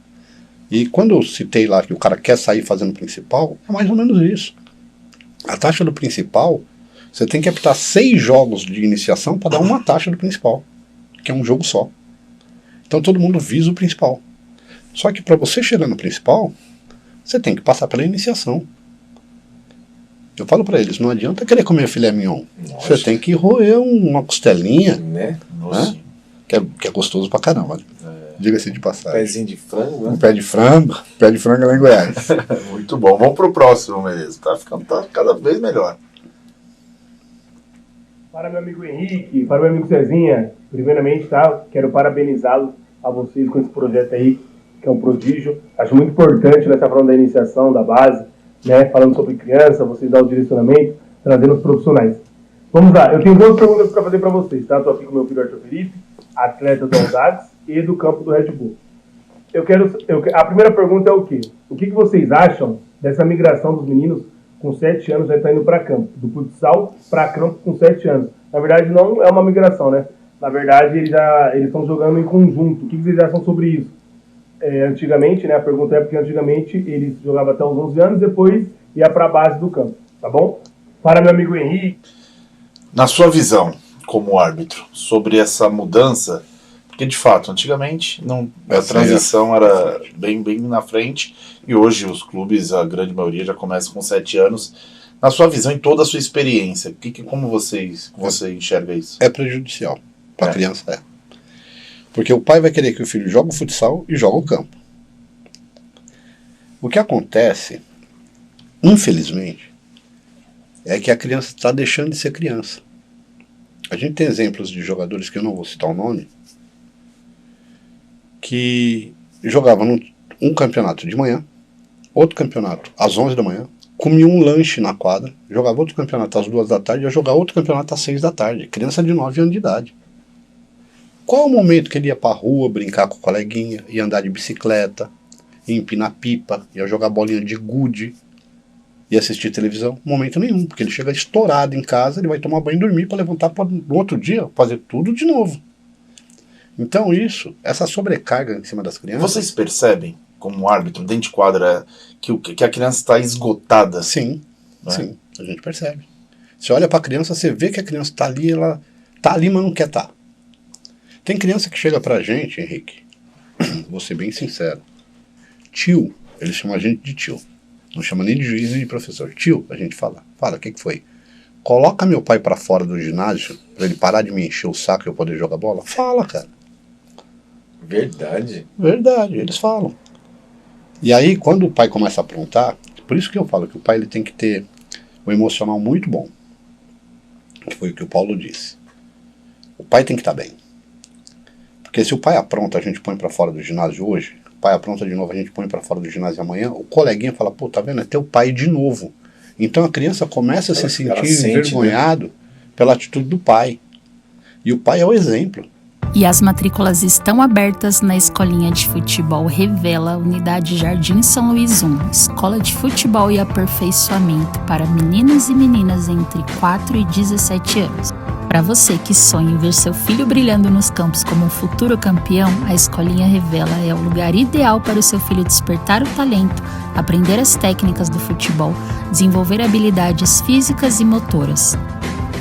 E quando eu citei lá que o cara quer sair fazendo principal, é mais ou menos isso. A taxa do principal, você tem que apitar 6 jogos de iniciação para dar uma taxa do principal, que é um jogo só. Então todo mundo visa o principal. Só que para você chegar no principal, você tem que passar pela iniciação. Eu falo para eles, não adianta querer comer filé mignon. Você tem que roer uma costelinha, Né? Nossa. que é gostoso pra caramba. Diga-se de passagem. Pezinho de frango, Um né? pé de frango é lá em Goiás. Muito bom. Vamos pro próximo, Menezes. Tá cada vez melhor. Para meu amigo Henrique, para meu amigo Cezinha, primeiramente, tá? Quero parabenizá-los a vocês com esse projeto aí, que é um prodígio. Acho muito importante, né, estar falando da iniciação, da base, né, falando sobre criança, vocês dão o direcionamento, trazendo os profissionais. Vamos lá, eu tenho 2 perguntas para fazer para vocês, tá? Estou aqui com meu filho Arthur Felipe, atleta do Audax e do campo do Red Bull. A primeira pergunta é o quê? O que vocês acham dessa migração dos meninos com 7 anos já está indo para campo, do futsal para campo com 7 anos? Na verdade, não é uma migração, né? Na verdade, eles estão jogando em conjunto. O que vocês acham sobre isso? Antigamente, né? A pergunta é porque antigamente eles jogavam até os 11 anos, depois ia para a base do campo, tá bom? Para meu amigo Henrique. Na sua visão, como árbitro, sobre essa mudança, porque de fato, antigamente a transição era bem na frente, e hoje os clubes, a grande maioria, já começa com 7 anos. Na sua visão e toda a sua experiência, como você enxerga isso? É prejudicial. Para a criança é. Porque o pai vai querer que o filho jogue o futsal e jogue o campo. O que acontece, infelizmente, é que a criança está deixando de ser criança. A gente tem exemplos de jogadores, que eu não vou citar o nome, que jogavam um campeonato de manhã, outro campeonato às 11 da manhã, comia um lanche na quadra, jogava outro campeonato às 2 da tarde, ia jogar outro campeonato às 6 da tarde. Criança de 9 anos de idade. Qual o momento que ele ia pra rua brincar com o coleguinha, ia andar de bicicleta, ia empinar pipa, ia jogar bolinha de gude, ia assistir televisão? Momento nenhum, porque ele chega estourado em casa, ele vai tomar banho e dormir para levantar no outro dia, fazer tudo de novo. Então essa sobrecarga em cima das crianças... Vocês percebem, como árbitro, dentro de quadra, que a criança está esgotada? Sim, né? Sim, a gente percebe. Você olha pra criança, você vê que a criança tá ali, ela tá ali, mas não quer estar. Tem criança que chega pra gente, Henrique, vou ser bem sincero, tio, eles chamam a gente de tio, não chama nem de juiz nem de professor, tio, a gente fala, o que foi? Coloca meu pai pra fora do ginásio, pra ele parar de me encher o saco e eu poder jogar bola? Fala, cara. Verdade. Verdade, eles falam. E aí, quando o pai começa a aprontar, por isso que eu falo que o pai ele tem que ter um emocional muito bom, que foi o que o Paulo disse. O pai tem que estar bem. Porque se o pai apronta, a gente põe pra fora do ginásio hoje, o pai apronta de novo, a gente põe pra fora do ginásio amanhã, o coleguinha fala, pô, tá vendo, é teu pai de novo. Então a criança começa a se sentir envergonhado, né, pela atitude do pai. E o pai é o exemplo. E as matrículas estão abertas na Escolinha de Futebol Revela, Unidade Jardim São Luís 1, Escola de Futebol e Aperfeiçoamento para meninos e meninas entre 4 e 17 anos. Para você que sonha em ver seu filho brilhando nos campos como um futuro campeão, a Escolinha Revela é o lugar ideal para o seu filho despertar o talento, aprender as técnicas do futebol, desenvolver habilidades físicas e motoras.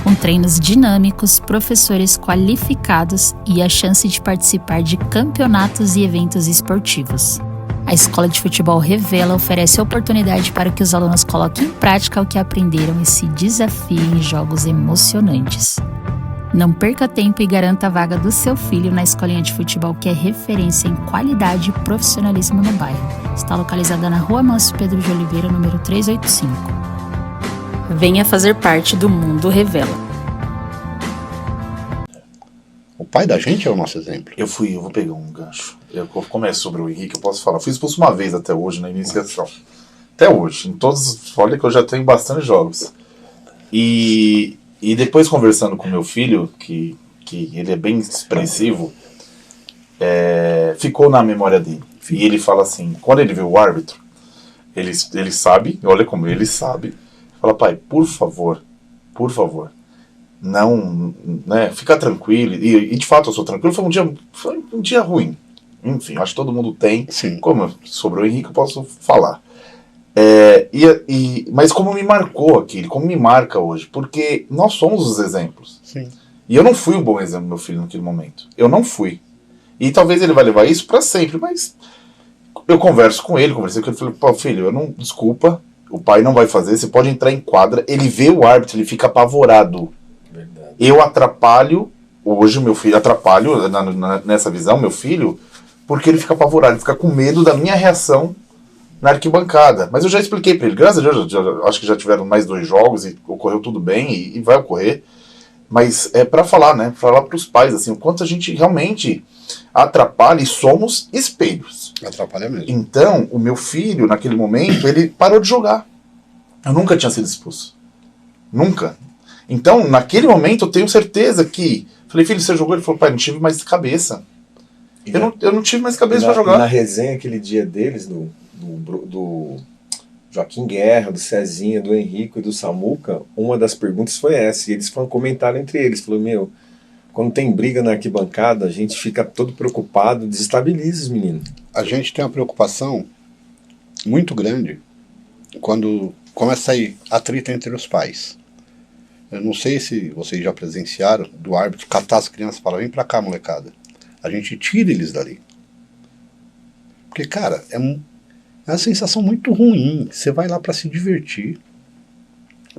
Com treinos dinâmicos, professores qualificados e a chance de participar de campeonatos e eventos esportivos. A Escola de Futebol Revela oferece oportunidade para que os alunos coloquem em prática o que aprenderam e se desafiem em jogos emocionantes. Não perca tempo e garanta a vaga do seu filho na Escolinha de Futebol, que é referência em qualidade e profissionalismo no bairro. Está localizada na Rua Manso Pedro de Oliveira, número 385. Venha fazer parte do Mundo Revela. O pai da gente é o nosso exemplo. Eu vou pegar um gancho. como é sobre o Henrique, eu posso falar. Eu fui expulso uma vez até hoje na iniciação. Até hoje. Em todos, olha que eu já tenho bastante jogos. E depois conversando com meu filho, que ele é bem expressivo, ficou na memória dele. E ele fala assim, quando ele vê o árbitro, ele sabe, olha como ele sabe, fala, pai, por favor, não, né, fica tranquilo. E de fato eu sou tranquilo, foi um dia ruim. Enfim, acho que todo mundo tem. Sim. Como sobre o Henrique eu posso falar. Mas como me marcou aquilo, como me marca hoje, porque nós somos os exemplos. Sim. E eu não fui um bom exemplo, meu filho, naquele momento. Eu não fui. E talvez ele vai levar isso pra sempre, mas eu conversei com ele, falei, pô, filho, desculpa, o pai não vai fazer, você pode entrar em quadra, ele vê o árbitro, ele fica apavorado. Verdade. Eu atrapalho, hoje o meu filho, nessa visão, meu filho, porque ele fica apavorado, ele fica com medo da minha reação na arquibancada. Mas eu já expliquei pra ele, graças a Deus, acho que já tiveram mais 2 jogos e ocorreu tudo bem e vai ocorrer. Mas é para falar, né? Falar para os pais, assim, o quanto a gente realmente atrapalha e somos espelhos. Atrapalha mesmo. Então, o meu filho, naquele momento, ele parou de jogar. Eu nunca tinha sido expulso. Nunca. Então, naquele momento, eu tenho certeza que... Falei, filho, você jogou? Ele falou, pai, não tive mais cabeça. Eu não tive mais cabeça para jogar. Na resenha, aquele dia deles, do Joaquim Guerra, do Cezinha, do Henrique e do Samuca, uma das perguntas foi essa, e eles comentaram entre eles, falou, quando tem briga na arquibancada, a gente fica todo preocupado, desestabiliza os meninos. A gente tem uma preocupação muito grande quando começa a ir atrito entre os pais. Eu não sei se vocês já presenciaram do árbitro catar as crianças e falar, vem pra cá, molecada. A gente tira eles dali. Porque, cara, é uma sensação muito ruim. Você vai lá pra se divertir.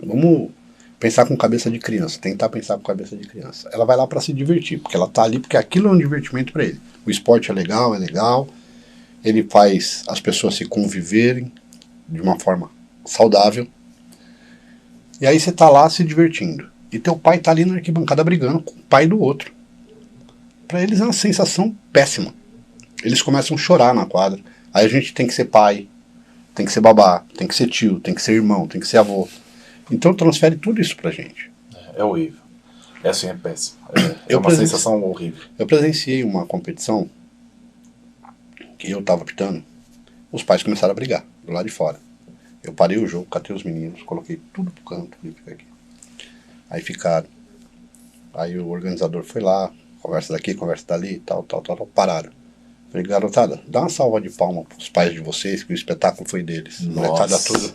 Vamos pensar com cabeça de criança. Tentar pensar com cabeça de criança. Ela vai lá pra se divertir. Porque ela tá ali porque aquilo é um divertimento pra ele. O esporte é legal. Ele faz as pessoas se conviverem de uma forma saudável. E aí você tá lá se divertindo. E teu pai tá ali na arquibancada brigando com o pai do outro. Pra eles é uma sensação péssima. Eles começam a chorar na quadra. Aí a gente tem que ser pai, tem que ser babá, tem que ser tio, tem que ser irmão, tem que ser avô. Então transfere tudo isso pra gente. É horrível. É assim, é péssimo. É uma sensação horrível. Eu presenciei uma competição que eu tava pitando. Os pais começaram a brigar do lado de fora. Eu parei o jogo, catei os meninos, coloquei tudo pro canto. Aqui. Aí ficaram. Aí o organizador foi lá, conversa daqui, conversa dali, tal, pararam. Falei, garotada, dá uma salva de palma pros pais de vocês, que o espetáculo foi deles. Molecada tudo.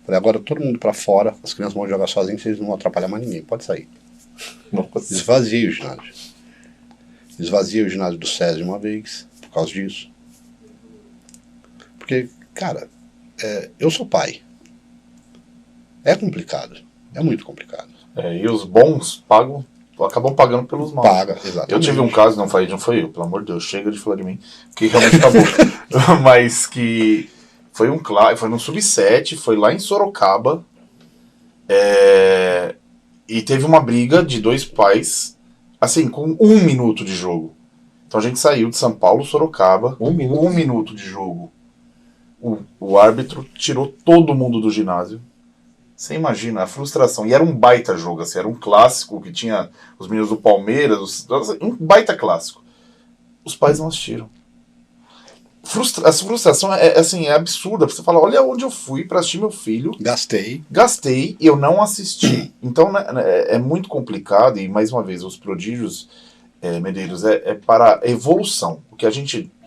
Falei, agora todo mundo pra fora, as crianças vão jogar sozinhas, vocês não vão atrapalhar mais ninguém, pode sair. Nossa. Esvaziei o ginásio. Esvaziei o ginásio do SESI uma vez, por causa disso. Porque, cara, eu sou pai. É complicado, é muito complicado. E os bons acabam pagando pelos maus. Paga, exatamente. Eu tive um caso, não foi eu, pelo amor de Deus, chega de falar de mim, que realmente acabou. Mas que foi no Sub-7, foi lá em Sorocaba, e teve uma briga de 2 pais, assim, com 1 minuto de jogo. Então a gente saiu de São Paulo, Sorocaba, 1 minuto de jogo. O árbitro tirou todo mundo do ginásio. Você imagina a frustração. E era um baita jogo, assim, era um clássico que tinha os meninos do Palmeiras, um baita clássico. Os pais não assistiram. A frustração é absurda. Você fala, olha onde eu fui para assistir meu filho. Gastei e eu não assisti. Então é muito complicado. E mais uma vez, os prodígios, Medeiros, é para evolução.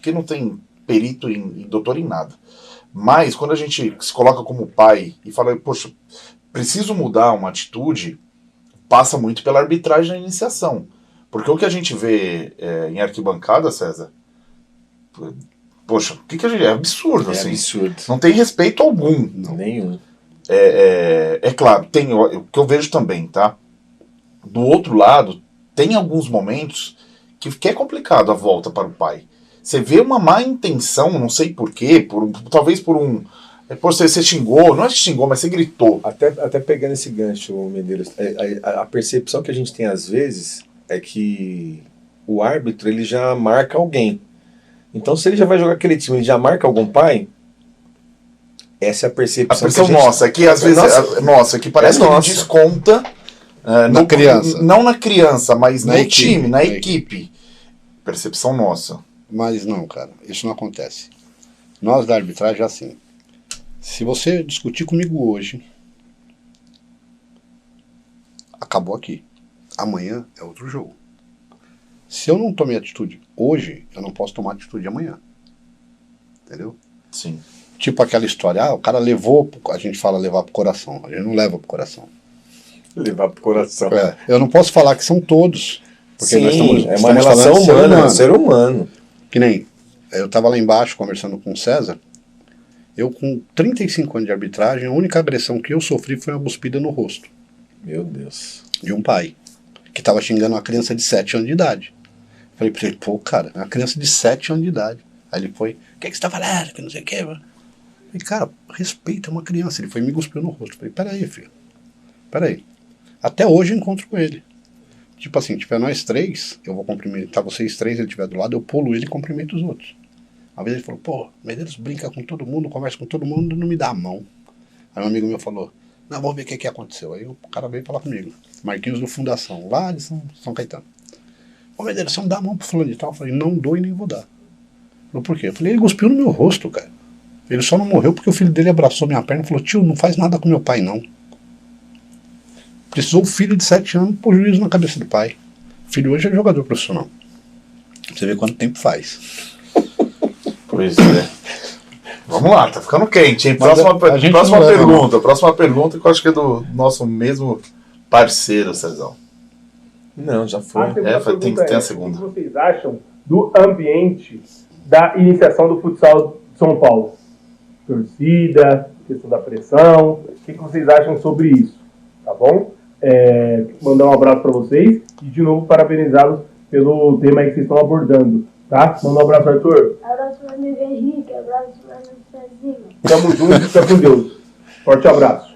Que não tem perito e doutor em nada. Mas quando a gente se coloca como pai e fala, poxa, preciso mudar uma atitude, passa muito pela arbitragem na iniciação. Porque o que a gente vê em arquibancada, César, poxa, o que a gente... É absurdo, assim. Absurdo. Não tem respeito algum. Não. Nenhum. É claro, tem o que eu vejo também, tá? Do outro lado, tem alguns momentos que é complicado a volta para o pai. Você vê uma má intenção, não sei porquê, talvez por um... Você xingou, não é que xingou, mas você gritou. Até pegando esse gancho, Medeiros, a percepção que a gente tem às vezes é que o árbitro ele já marca alguém. Então, se ele já vai jogar aquele time, ele já marca algum pai, essa é a percepção. A percepção nossa, é que às vezes nossa, que parece que ele desconta na criança. Não na criança, mas na no equipe, time, na equipe. Percepção nossa. Mas não, cara, isso não acontece. Nós da arbitragem é assim. Se você discutir comigo hoje, acabou aqui. Amanhã é outro jogo. Se eu não tomei atitude hoje, eu não posso tomar atitude amanhã. Entendeu? Sim. Tipo aquela história, o cara levou, a gente fala levar pro coração, a gente não leva pro coração. Levar pro coração. Eu não posso falar que são todos. Porque sim, nós estamos, é uma relação humana, ser humano. Que nem, eu tava lá embaixo conversando com o César, eu com 35 anos de arbitragem, a única agressão que eu sofri foi uma cuspida no rosto. Meu Deus. De um pai, que tava xingando uma criança de 7 anos de idade. Falei pra ele, pô, cara, é uma criança de 7 anos de idade. Aí ele foi, o que você tá falando? Que não sei o que, mano. Falei, cara, respeita uma criança. Ele foi e me cuspiu no rosto. Falei, peraí, filho. Peraí. Até hoje eu encontro com ele. Tipo assim, tiver nós três, eu vou cumprimentar vocês três, ele estiver do lado, eu pulo ele e cumprimento os outros. Uma vez ele falou, pô, Medeiros brinca com todo mundo, conversa com todo mundo, não me dá a mão. Aí um amigo meu falou, não, vamos ver o que aconteceu. Aí o cara veio falar comigo. Marquinhos do Fundação, lá de São Caetano. Ô Medeiros, você não dá a mão pro fulano de tal? Eu falei, não dou e nem vou dar. Ele falou, por quê? Eu falei, ele cuspiu no meu rosto, cara. Ele só não morreu porque o filho dele abraçou minha perna e falou, tio, não faz nada com meu pai, não. Precisou o filho de 7 anos pôr juízo na cabeça do pai. O filho hoje é jogador profissional. Você vê quanto tempo faz. Pois é. Vamos lá, tá ficando quente, hein? Próxima pergunta que eu acho que é do nosso mesmo parceiro, Cezão. Não, já foi. Tem que ter a segunda. O que vocês acham do ambiente da iniciação do futsal de São Paulo? Torcida, questão da pressão, o que vocês acham sobre isso? Tá bom? Mandar um abraço para vocês e de novo parabenizá-los pelo tema aí que vocês estão abordando, tá? Manda um abraço, Arthur. Abraço pro amigo Henrique, abraço pro amigo Cezinho. Tamo junto, fica com Deus. Forte abraço.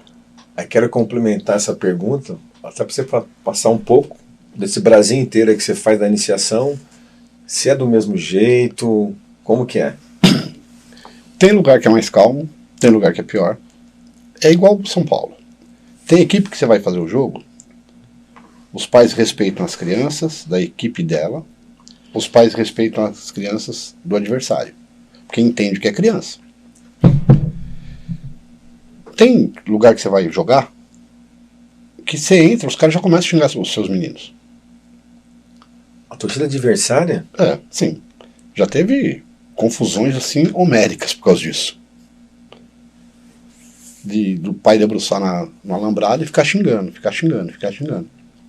Eu quero complementar essa pergunta, até para você passar um pouco desse Brasil inteiro aí que você faz da iniciação, se é do mesmo jeito, como que é? Tem lugar que é mais calmo, tem lugar que é pior. É igual São Paulo. Tem equipe que você vai fazer o jogo, os pais respeitam as crianças da equipe dela, os pais respeitam as crianças do adversário, porque entende que é criança. Tem lugar que você vai jogar, que você entra, os caras já começam a xingar os seus meninos. A torcida adversária? Sim. Já teve confusões assim homéricas por causa disso. Do pai debruçar no alambrado e ficar xingando.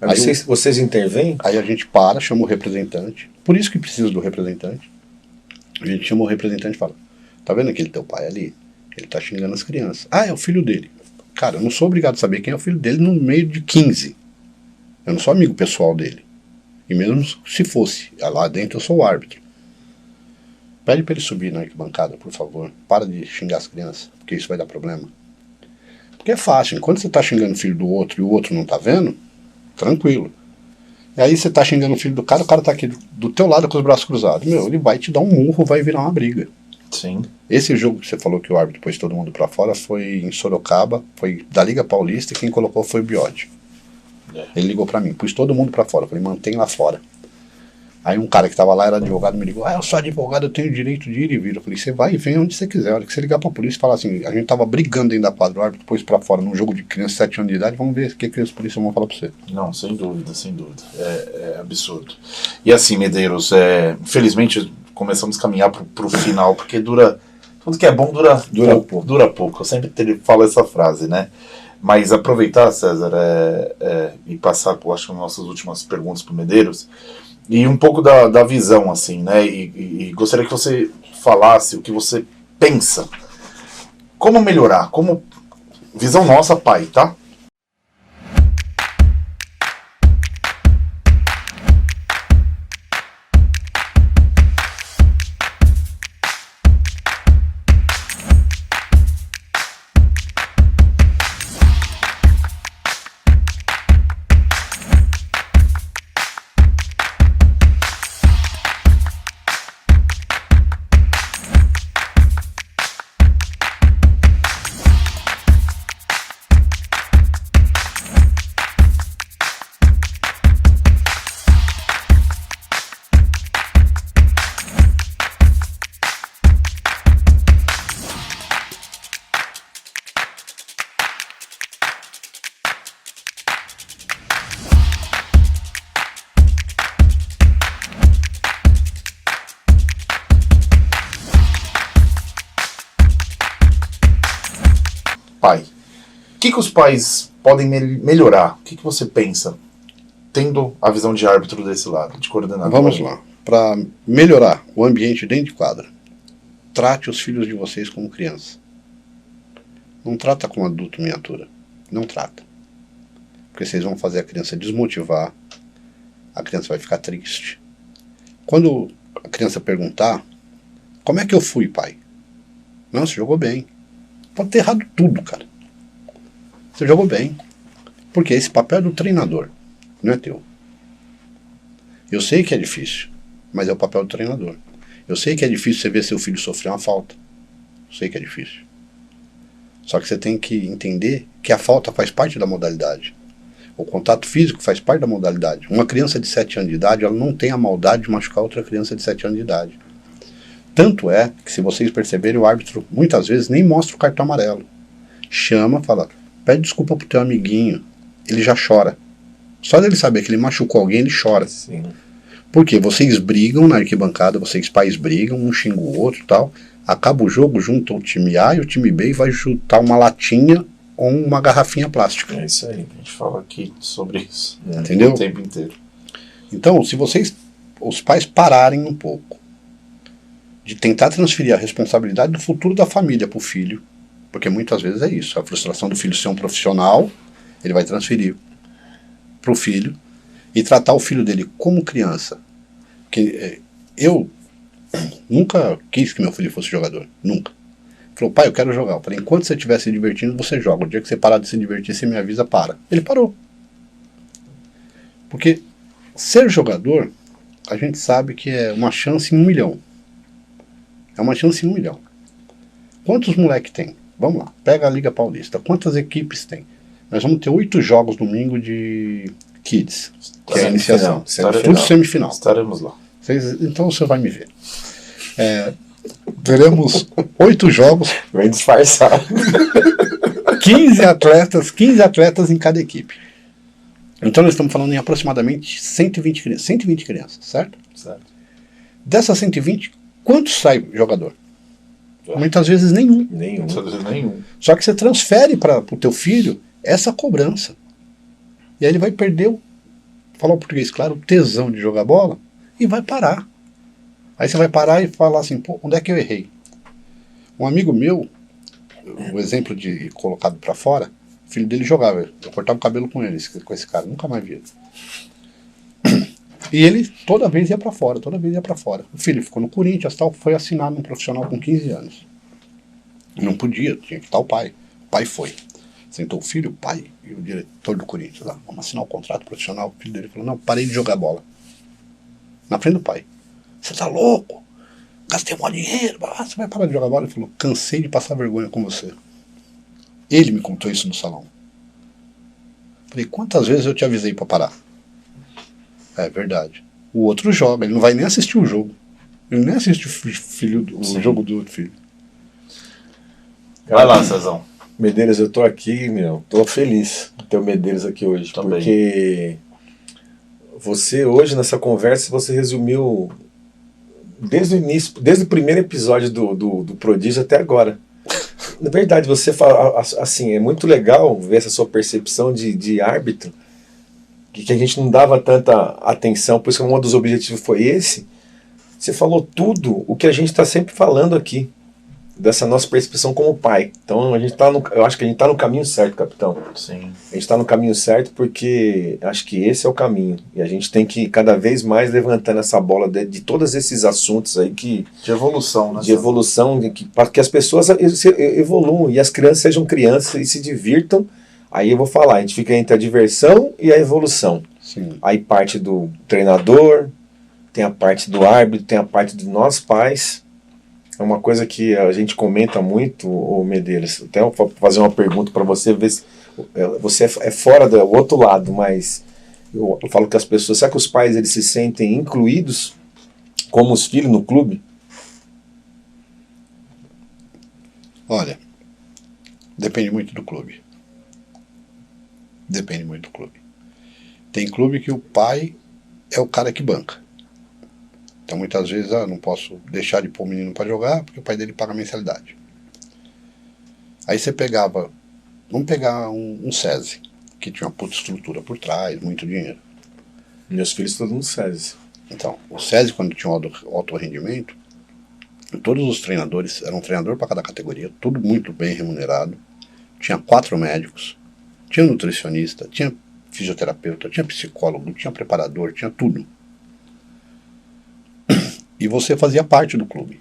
Aí vocês intervêm? Aí a gente para, chama o representante. Por isso que precisa do representante. A gente chama o representante e fala, tá vendo aquele teu pai ali? Ele tá xingando as crianças. Ah, é o filho dele. Cara, eu não sou obrigado a saber quem é o filho dele no meio de 15. Eu não sou amigo pessoal dele. E mesmo se fosse, lá dentro eu sou o árbitro. Pede pra ele subir na arquibancada, por favor. Para de xingar as crianças, porque isso vai dar problema. Porque é fácil, enquanto você tá xingando o filho do outro e o outro não tá vendo, tranquilo. E aí você tá xingando o filho do cara, o cara tá aqui do teu lado com os braços cruzados. Meu, ele vai te dar um murro, vai virar uma briga. Sim. Esse jogo que você falou que o árbitro pôs todo mundo pra fora foi em Sorocaba, foi da Liga Paulista e quem colocou foi o Biotti. Ele ligou pra mim, pus todo mundo pra fora, falei, mantém lá fora. Aí um cara que tava lá, era advogado, me ligou, eu sou advogado, eu tenho o direito de ir e vir. Eu falei, você vai e vem onde você quiser. A hora que você ligar pra polícia e falar assim, a gente tava brigando dentro da quadra, o árbitro pôs pra fora num jogo de criança de 7 anos de idade, vamos ver o que os polícias vão falar pra você. Não, sem dúvida, sem dúvida. É absurdo. E assim, Medeiros, infelizmente começamos a caminhar pro final, porque tudo que é bom dura pouco. Eu sempre falo essa frase, né? Mas aproveitar, César, e passar, acho que as nossas últimas perguntas pro Medeiros, e um pouco da visão, assim, né? E gostaria que você falasse o que você pensa. Como melhorar? Visão nossa, pai, tá? pai. O que os pais podem melhorar? O que você pensa, tendo a visão de árbitro desse lado, de coordenador? Vamos lá. Para melhorar o ambiente dentro de quadra, trate os filhos de vocês como criança. Não trata como adulto miniatura. Não trata. Porque vocês vão fazer a criança desmotivar, a criança vai ficar triste. Quando a criança perguntar, como é que eu fui, pai? Não, você jogou bem. Pode ter errado tudo, cara. Você jogou bem. Porque esse papel é do treinador, não é teu. Eu sei que é difícil, mas é o papel do treinador. Eu sei que é difícil você ver seu filho sofrer uma falta. Eu sei que é difícil. Só que você tem que entender que a falta faz parte da modalidade. O contato físico faz parte da modalidade. Uma criança de 7 anos de idade, ela não tem a maldade de machucar outra criança de 7 anos de idade. Tanto é que, se vocês perceberem, o árbitro muitas vezes nem mostra o cartão amarelo. Chama, fala, pede desculpa pro teu amiguinho. Ele já chora. Só dele saber que ele machucou alguém, ele chora. Sim. Porque vocês brigam na arquibancada, vocês pais brigam, um xinga o outro e tal. Acaba o jogo, junta o time A e o time B e vai juntar uma latinha ou uma garrafinha plástica. É isso aí, a gente fala aqui sobre isso. Entendeu? O tempo inteiro. Então, se vocês, os pais, pararem um pouco de tentar transferir a responsabilidade do futuro da família para o filho, porque muitas vezes é isso, a frustração do filho ser um profissional, ele vai transferir para o filho e tratar o filho dele como criança. Porque eu nunca quis que meu filho fosse jogador, nunca. Ele falou, pai, eu quero jogar. Eu falei, enquanto você estiver se divertindo, você joga. O dia que você parar de se divertir, você me avisa, para. Ele parou. Porque ser jogador, a gente sabe que é uma chance em 1 milhão. É uma chance em 1 milhão. Quantos moleques tem? Vamos lá, pega a Liga Paulista. Quantas equipes tem? Nós vamos ter 8 jogos domingo de Kids, que é a iniciação. Tudo semifinal. Estaremos lá. Então você vai me ver. Teremos 8 jogos. Vem disfarçar. 15 atletas em cada equipe. Então nós estamos falando em aproximadamente 120 crianças, certo? Certo. Dessas 120, quantos sai jogador? Muitas vezes nenhum. Nenhum. Só que você transfere para o teu filho essa cobrança. E aí ele vai perder, falar o português claro, o tesão de jogar bola e vai parar. Aí você vai parar e falar assim, pô, onde é que eu errei? Um amigo meu, o exemplo de colocado para fora, o filho dele jogava, eu cortava o cabelo com ele, com esse cara, nunca mais vi ele. E ele toda vez ia para fora. O filho ficou no Corinthians, tal, foi assinar num profissional com 15 anos. Não podia, tinha que estar o pai. O pai foi. Sentou o filho, o pai e o diretor do Corinthians lá. Vamos assinar o contrato profissional. O filho dele falou, não, parei de jogar bola. Na frente do pai. Você tá louco? Gastei um dinheiro, você vai parar de jogar bola? Ele falou, cansei de passar vergonha com você. Ele me contou isso no salão. Falei, quantas vezes eu te avisei para parar? É verdade. O outro joga, ele não vai nem assistir o jogo. Ele nem assiste o jogo do outro filho. Vai lá, Cezão. Medeiros, eu tô aqui, tô feliz de ter o Medeiros aqui hoje. Também. Porque você hoje, nessa conversa, você resumiu desde o início, desde o primeiro episódio do Prodígio até agora. Na verdade, você fala, assim, é muito legal ver essa sua percepção de árbitro, que a gente não dava tanta atenção, por isso que um dos objetivos foi esse. Você falou tudo o que a gente está sempre falando aqui, dessa nossa percepção como pai. Então eu acho que a gente está no caminho certo, capitão. Sim. A gente está no caminho certo porque acho que esse é o caminho. E a gente tem que cada vez mais levantando essa bola de todos esses assuntos aí que... De evolução, né? De evolução, para que as pessoas evoluam e as crianças sejam crianças e se divirtam. Aí eu vou falar, a gente fica entre a diversão e a evolução. Sim. Aí parte do treinador, tem a parte do árbitro, tem a parte de nós pais. É uma coisa que a gente comenta muito, ô Medeiros. Até eu vou fazer uma pergunta para você, ver se você é fora do outro lado, mas eu falo que as pessoas, será que os pais eles se sentem incluídos como os filhos no clube? Olha, depende muito do clube. Depende muito do clube. Tem clube que o pai é o cara que banca. Então muitas vezes, não posso deixar de pôr o menino para jogar porque o pai dele paga mensalidade. Aí você pegava Vamos pegar um SESI, que tinha uma puta estrutura por trás, muito dinheiro. Meus filhos todos no SESI. Então, o SESI, quando tinha alto rendimento, todos os treinadores, era um treinador para cada categoria, tudo muito bem remunerado. Tinha 4 médicos, tinha nutricionista, tinha fisioterapeuta, tinha psicólogo, tinha preparador, tinha tudo. E você fazia parte do clube.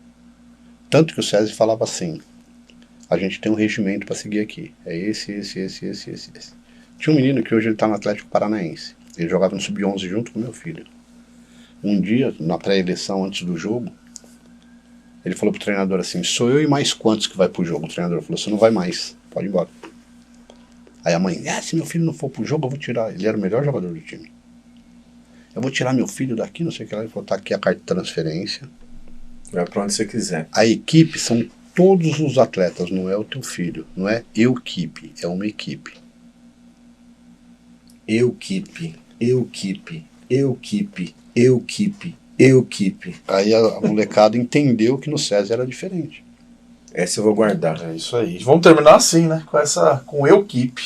Tanto que o SESI falava assim, a gente tem um regimento para seguir aqui. É esse. Tinha um menino que hoje ele está no Atlético Paranaense. Ele jogava no Sub-11 junto com meu filho. Um dia, na pré-eleição, antes do jogo, ele falou pro treinador assim, sou eu e mais quantos que vai pro jogo? O treinador falou, você não vai mais, pode ir embora. Aí a mãe, se meu filho não for pro jogo, eu vou tirar. Ele era o melhor jogador do time. Eu vou tirar meu filho daqui, não sei o que lá. Ele falou, tá aqui a carta de transferência. Vai pra onde você quiser. A equipe são todos os atletas, não é o teu filho. Não é equipe, é uma equipe. Equipe. Aí a molecada entendeu que no SESI era diferente. Essa eu vou guardar. É isso aí. Vamos terminar assim, né? Com Equipe.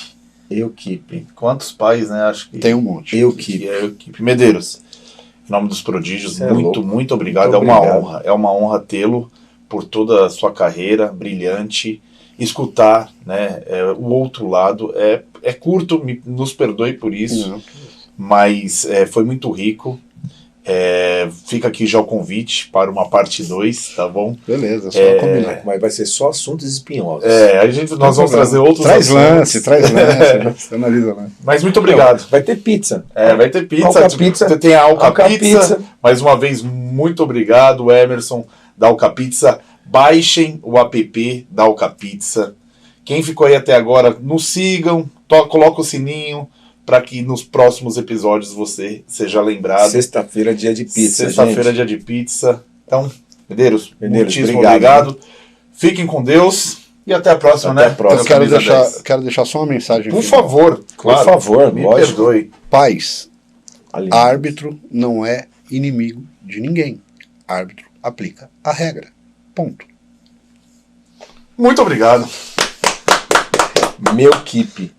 Equipe. Quantos pais, né? Acho que Tem um monte. que é Equipe. Medeiros, em nome dos prodígios, muito obrigado. Muito obrigado. É uma honra tê-lo por toda a sua carreira brilhante. Escutar, né, o outro lado é curto, nos perdoe por isso, Não. mas foi muito rico. Fica aqui já o convite para uma parte 2, tá bom? Beleza, só combinar. Mas vai ser só assuntos espinhosos. Nós vamos trazer outros Traz assuntos. lance, você analisa lá. Mas muito obrigado. Vai ter pizza. Vai ter pizza. Alca Pizza. Tem a Alca Alca Pizza. Pizza. Mais uma vez, muito obrigado, Emerson, da Alca Pizza. Baixem o app da Alca Pizza. Quem ficou aí até agora, nos sigam, coloca o sininho para que nos próximos episódios você seja lembrado. Sexta-feira, dia de pizza. Sexta-feira, dia de pizza. Então, Medeiros, muitíssimo obrigado. obrigado. Fiquem com Deus e até a próxima, Até né? a próxima. Eu quero deixar só uma mensagem. Por final. favor, claro. Por favor, me lógico. perdoe. Pais, Alimento. árbitro não é inimigo de ninguém. Árbitro aplica a regra. Ponto. Muito obrigado. Meu equipe.